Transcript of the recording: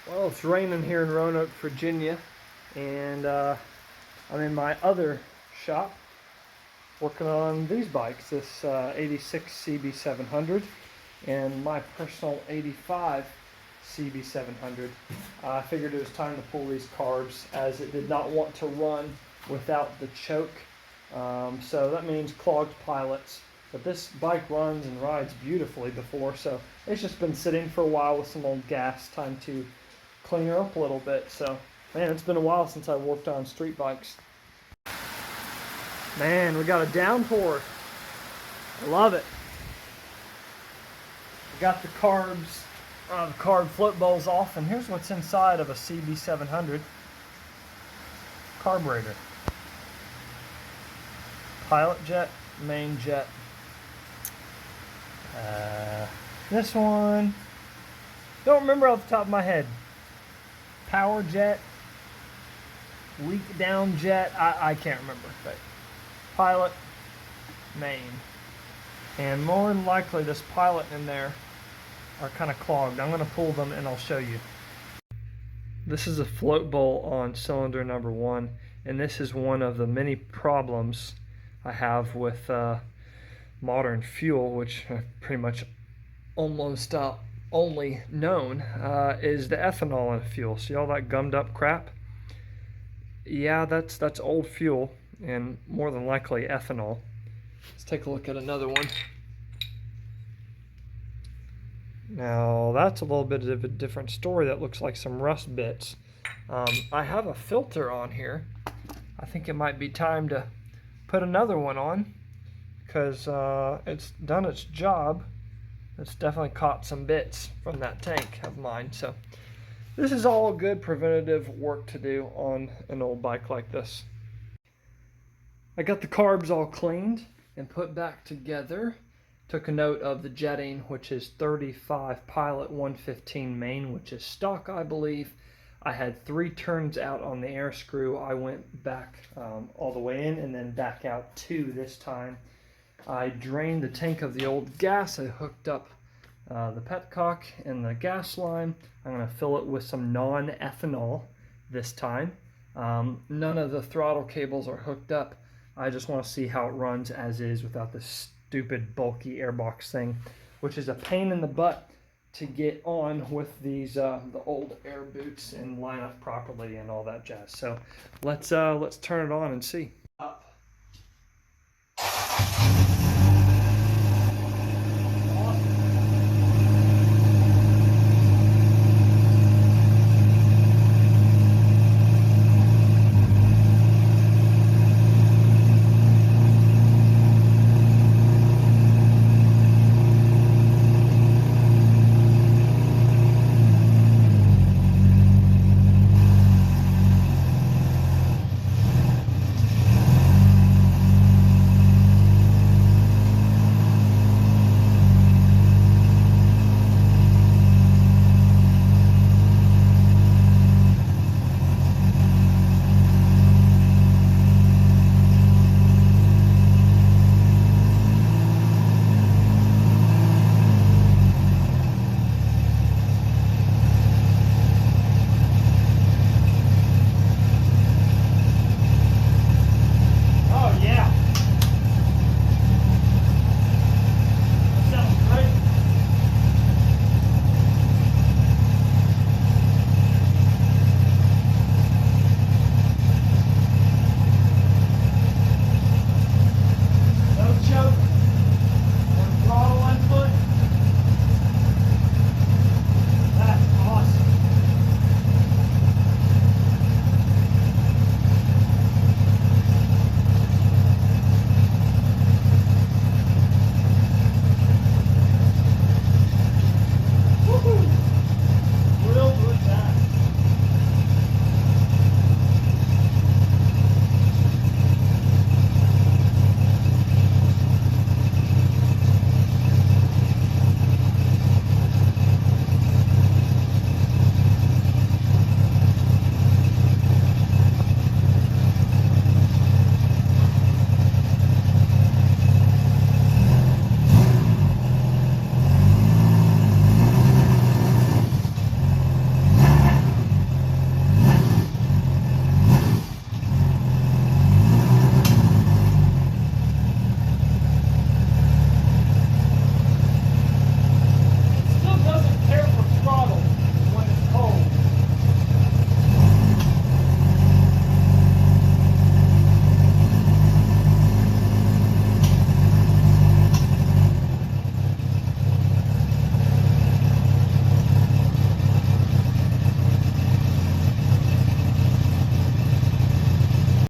Well, it's raining here in Roanoke, Virginia, and I'm in my other shop working on these bikes, this 86 CB700 and my personal 85 CB700. I figured it was time to pull these carbs as it did not want to run without the choke. So that means clogged pilots. But this bike runs and rides beautifully before, so it's just been sitting for a while with some old gas. Time to clean her up a little bit. So, man, it's been a while since I worked on street bikes. Man, we got a downpour. I love it. I got the carbs, the carb float bowls off, and here's what's inside of a CB700 carburetor. Pilot jet, main jet. This one, don't remember off the top of my head. Power jet, leak down jet, I can't remember, but pilot, main. And more than likely this pilot in there are kind of clogged. I'm going to pull them and I'll show you. This is a float bowl on cylinder number 1, and this is one of the many problems I have with modern fuel, which I've pretty much almost only known is the ethanol in fuel. See all that gummed up crap? Yeah, that's old fuel, and more than likely ethanol. Let's take a look at another one. Now that's a little bit of a different story. That looks like some rust bits. I have a filter on here. I think it might be time to put another one on, because it's done its job. It's definitely caught some bits from that tank of mine. So this is all good preventative work to do on an old bike like this. I got the carbs all cleaned and put back together. Took a note of the jetting, which is 35 pilot 115 main, which is stock, I believe. I had 3 turns out on the air screw. I went back all the way in and then back out 2 this time. I drained the tank of the old gas. I hooked up the petcock and the gas line. I'm going to fill it with some non-ethanol this time. None of the throttle cables are hooked up. I just want to see how it runs as is without this stupid bulky airbox thing, which is a pain in the butt to get on with these the old air boots and line up properly and all that jazz. So let's turn it on and see.